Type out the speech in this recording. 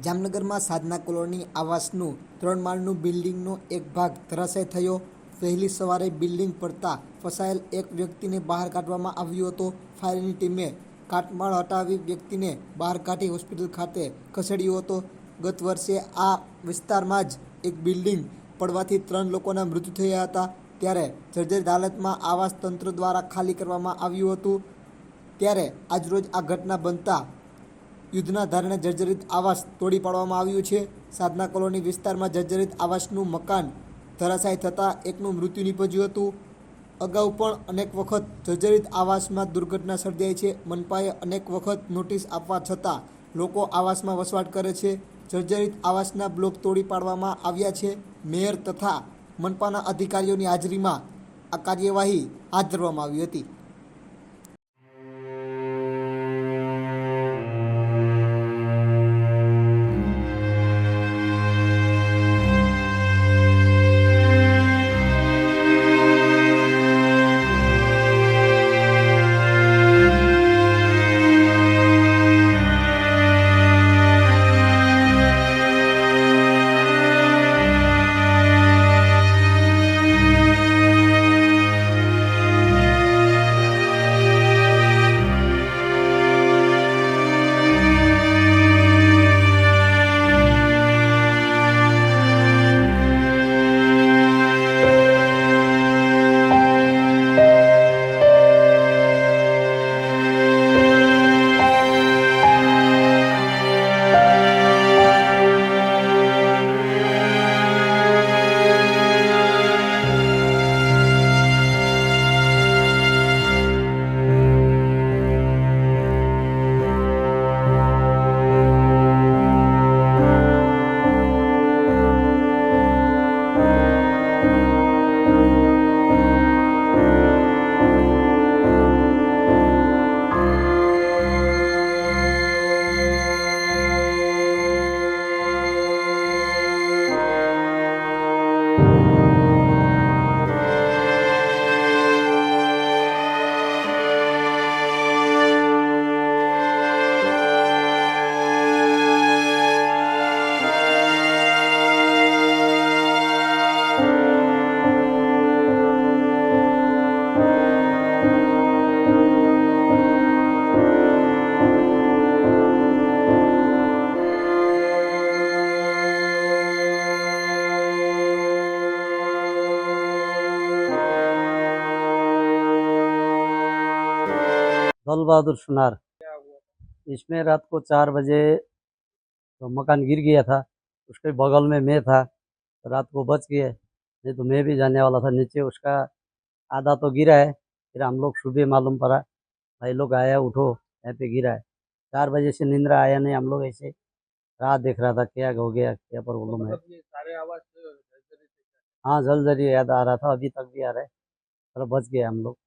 જામનગરમાં સાધના કોલોની આવાસનું 3 માળનું બિલ્ડિંગનો એક ભાગ ધરાશાયી થયો. વહેલી સવારે બિલ્ડિંગ પડતા ફસાયેલ એક વ્યક્તિને બહાર કાઢવામાં આવ્યો હતો. ફાયરની ટીમે કાટમાળ હટાવી વ્યક્તિને બહાર કાઢી હોસ્પિટલ ખાતે ખસેડ્યો હતો. ગત વર્ષે આ વિસ્તારમાં જ એક બિલ્ડિંગ પડવાથી 3 લોકોના મૃત્યુ થયા હતા. ત્યારે જર્જરિત હાલતમાં આવાસ તંત્ર દ્વારા ખાલી કરવામાં આવ્યું હતું. ત્યારે આજરોજ આ ઘટના બનતા યુદ્ધના ધારણે જર્જરિત આવાસ તોડી પાડવામાં આવ્યું છે. સાધના કોલોની વિસ્તારમાં જર્જરિત આવાસનું મકાન ધરાશાયી થતાં એકનું મૃત્યુ નીપજ્યું હતું. અગાઉ પણ અનેક વખત જર્જરિત આવાસમાં દુર્ઘટના સર્જાઈ છે. મનપાએ અનેક વખત નોટિસ આપવા છતાં લોકો આવાસમાં વસવાટ કરે છે. જર્જરિત આવાસના બ્લોક તોડી પાડવામાં આવ્યા છે. મેયર તથા મનપાના અધિકારીઓની હાજરીમાં આ કાર્યવાહી હાથ ધરવામાં આવી હતી. दौल बहादुर सुनार। इसमें रात को 4 बजे तो मकान गिर गया था। उसके बगल में मैं था, तो रात को बच गया, नहीं तो मैं भी जाने वाला था नीचे। उसका आधा तो गिरा है। फिर हम लोग सुबह मालूम पड़ा, भाई लोग आया, उठो यहाँ पे गिरा है। 4 बजे से निंद्रा आया नहीं। हम लोग ऐसे राह देख रहा था क्या हो गया, क्या प्रॉब्लम है। हाँ, जल जरी याद आ रहा था, अभी तक भी आ रहा है, पर बच गए हम लोग।